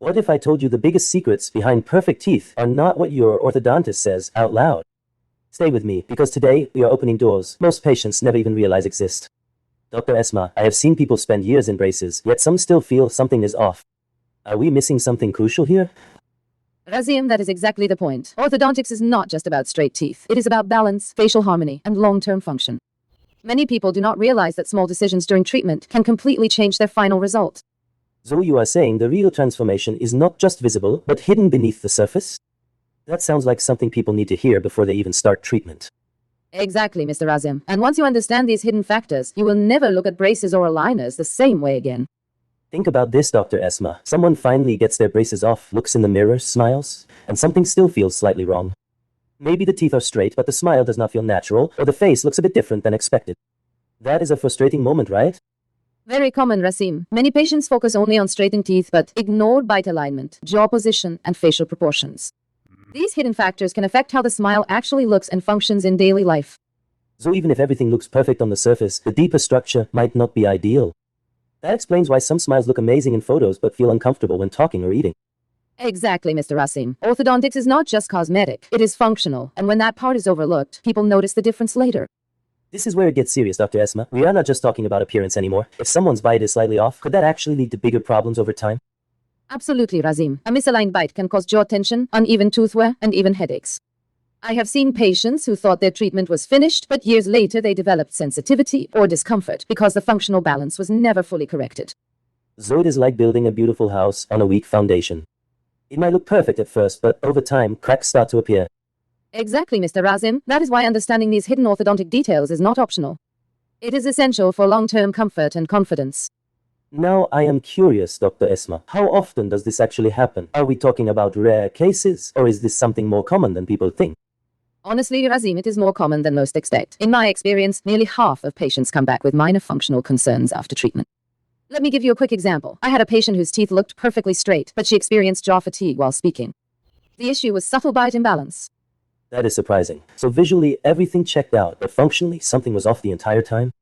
What if I told you the biggest secrets behind perfect teeth are not what your orthodontist says out loud? Stay with me, because today we are opening doors most patients never even realize exist. Dr. Esma, I have seen people spend years in braces, yet some still feel something is off. Are we missing something crucial here? Rasim, that is exactly the point. Orthodontics is not just about straight teeth. It is about balance, facial harmony, and long-term function. Many people do not realize that small decisions during treatment can completely change their final result. So you are saying the real transformation is not just visible, but hidden beneath the surface? That sounds like something people need to hear before they even start treatment. Exactly, Mr. Rasim. And once you understand these hidden factors, you will never look at braces or aligners the same way again. Think about this, Dr. Esma. Someone finally gets their braces off, looks in the mirror, smiles, and something still feels slightly wrong. Maybe the teeth are straight, but the smile does not feel natural, or the face looks a bit different than expected. That is a frustrating moment, right? Very common, Rasim. Many patients focus only on straightened teeth, but ignore bite alignment, jaw position, and facial proportions. These hidden factors can affect how the smile actually looks and functions in daily life. So even if everything looks perfect on the surface, the deeper structure might not be ideal. That explains why some smiles look amazing in photos but feel uncomfortable when talking or eating. Exactly, Mr. Rasim. Orthodontics is not just cosmetic, it is functional, and when that part is overlooked, people notice the difference later. This is where it gets serious, Dr. Esma. We are not just talking about appearance anymore. If someone's bite is slightly off, could that actually lead to bigger problems over time? Absolutely, Rasim. A misaligned bite can cause jaw tension, uneven tooth wear, and even headaches. I have seen patients who thought their treatment was finished, but years later they developed sensitivity or discomfort because the functional balance was never fully corrected. So it is like building a beautiful house on a weak foundation. It might look perfect at first, but over time, cracks start to appear. Exactly, Mr. Rasim. That is why understanding these hidden orthodontic details is not optional. It is essential for long-term comfort and confidence. Now I am curious, Dr. Esma. How often does this actually happen? Are we talking about rare cases, or is this something more common than people think? Honestly, Rasim, it is more common than most expect. In my experience, nearly half of patients come back with minor functional concerns after treatment. Let me give you a quick example. I had a patient whose teeth looked perfectly straight, but she experienced jaw fatigue while speaking. The issue was subtle bite imbalance. That is surprising. So visually, everything checked out, but functionally, something was off the entire time?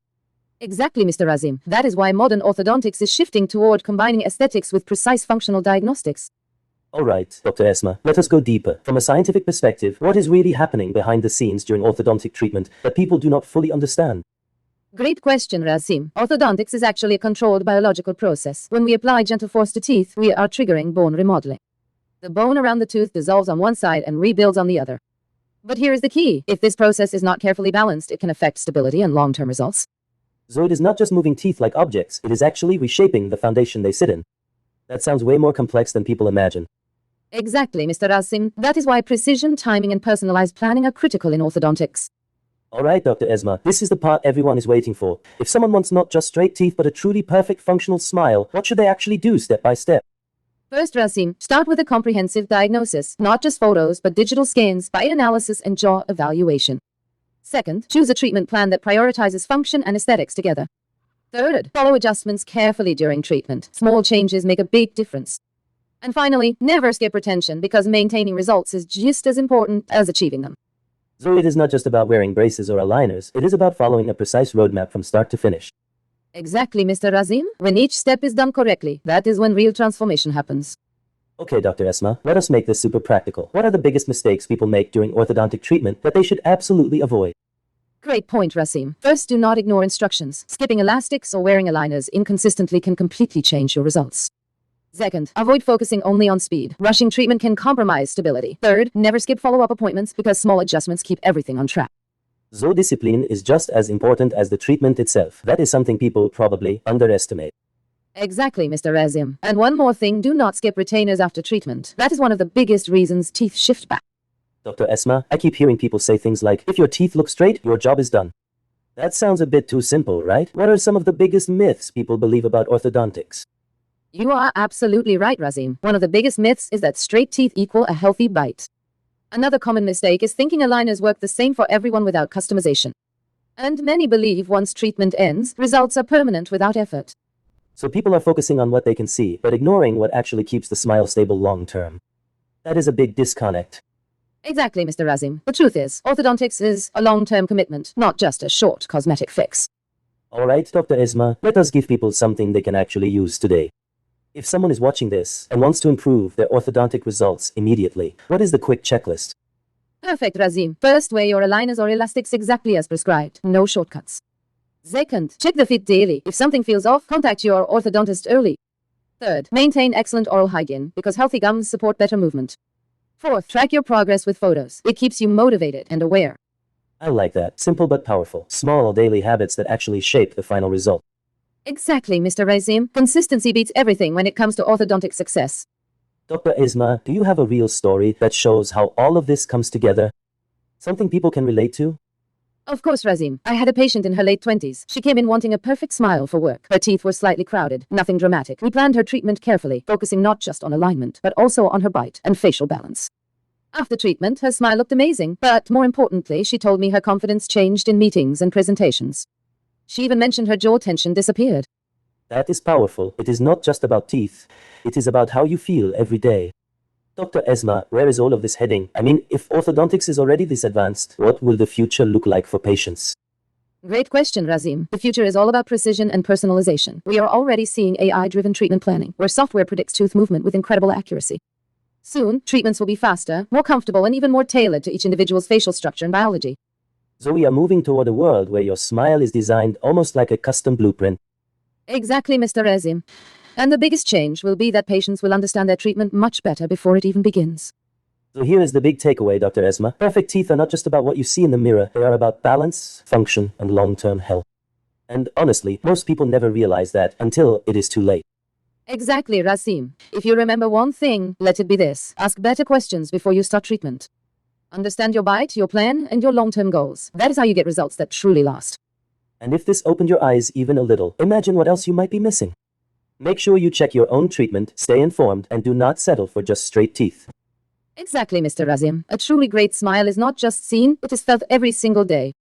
Exactly, Mr. Rasim. That is why modern orthodontics is shifting toward combining aesthetics with precise functional diagnostics. Alright, Dr. Esma, let us go deeper. From a scientific perspective, what is really happening behind the scenes during orthodontic treatment that people do not fully understand? Great question, Rasim. Orthodontics is actually a controlled biological process. When we apply gentle force to teeth, we are triggering bone remodeling. The bone around the tooth dissolves on one side and rebuilds on the other. But here is the key. If this process is not carefully balanced, it can affect stability and long-term results. So it is not just moving teeth like objects, it is actually reshaping the foundation they sit in. That sounds way more complex than people imagine. Exactly, Mr. Rasim. That is why precision, timing, and personalized planning are critical in orthodontics. Alright, Dr. Esma, this is the part everyone is waiting for. If someone wants not just straight teeth but a truly perfect functional smile, what should they actually do step by step? First, Rasim, start with a comprehensive diagnosis, not just photos, but digital scans, bite analysis, and jaw evaluation. Second, choose a treatment plan that prioritizes function and aesthetics together. Third, follow adjustments carefully during treatment. Small changes make a big difference. And finally, never skip retention because maintaining results is just as important as achieving them. So it is not just about wearing braces or aligners, it is about following a precise roadmap from start to finish. Exactly, Mr. Rasim. When each step is done correctly, that is when real transformation happens. Okay, Dr. Esma, let us make this super practical. What are the biggest mistakes people make during orthodontic treatment that they should absolutely avoid? Great point, Rasim. First, do not ignore instructions. Skipping elastics or wearing aligners inconsistently can completely change your results. Second, avoid focusing only on speed. Rushing treatment can compromise stability. Third, never skip follow-up appointments because small adjustments keep everything on track. So discipline is just as important as the treatment itself. That is something people probably underestimate. Exactly, Mr. Rasim. And one more thing, do not skip retainers after treatment. That is one of the biggest reasons teeth shift back. Dr. Esma, I keep hearing people say things like, if your teeth look straight, your job is done. That sounds a bit too simple, right? What are some of the biggest myths people believe about orthodontics? You are absolutely right, Rasim. One of the biggest myths is that straight teeth equal a healthy bite. Another common mistake is thinking aligners work the same for everyone without customization. And many believe once treatment ends, results are permanent without effort. So people are focusing on what they can see, but ignoring what actually keeps the smile stable long term. That is a big disconnect. Exactly, Mr. Rasim. The truth is, orthodontics is a long-term commitment, not just a short cosmetic fix. Alright, Dr. Esma, let us give people something they can actually use today. If someone is watching this and wants to improve their orthodontic results immediately, what is the quick checklist? Perfect, Rasim. First, wear your aligners or elastics exactly as prescribed. No shortcuts. Second, check the fit daily. If something feels off, contact your orthodontist early. Third, maintain excellent oral hygiene because healthy gums support better movement. Fourth, track your progress with photos. It keeps you motivated and aware. I like that. Simple but powerful. Small daily habits that actually shape the final result. Exactly, Mr. Rasim. Consistency beats everything when it comes to orthodontic success. Dr. Esma, do you have a real story that shows how all of this comes together? Something people can relate to? Of course, Rasim. I had a patient in her late 20s. She came in wanting a perfect smile for work. Her teeth were slightly crowded, nothing dramatic. We planned her treatment carefully, focusing not just on alignment, but also on her bite and facial balance. After treatment, her smile looked amazing, but more importantly, she told me her confidence changed in meetings and presentations. She even mentioned her jaw tension disappeared. That is powerful. It is not just about teeth. It is about how you feel every day. Dr. Esma, where is all of this heading? I mean, if orthodontics is already this advanced, what will the future look like for patients? Great question, Rasim. The future is all about precision and personalization. We are already seeing AI-driven treatment planning, where software predicts tooth movement with incredible accuracy. Soon, treatments will be faster, more comfortable, and even more tailored to each individual's facial structure and biology. So we are moving toward a world where your smile is designed almost like a custom blueprint. Exactly, Mr. Rasim. And the biggest change will be that patients will understand their treatment much better before it even begins. So here is the big takeaway, Dr. Esma. Perfect teeth are not just about what you see in the mirror. They are about balance, function, and long-term health. And honestly, most people never realize that until it is too late. Exactly, Rasim. If you remember one thing, let it be this. Ask better questions before you start treatment. Understand your bite, your plan, and your long-term goals. That is how you get results that truly last. And if this opened your eyes even a little, imagine what else you might be missing. Make sure you check your own treatment, stay informed, and do not settle for just straight teeth. Exactly, Mr. Rasim. A truly great smile is not just seen, it is felt every single day.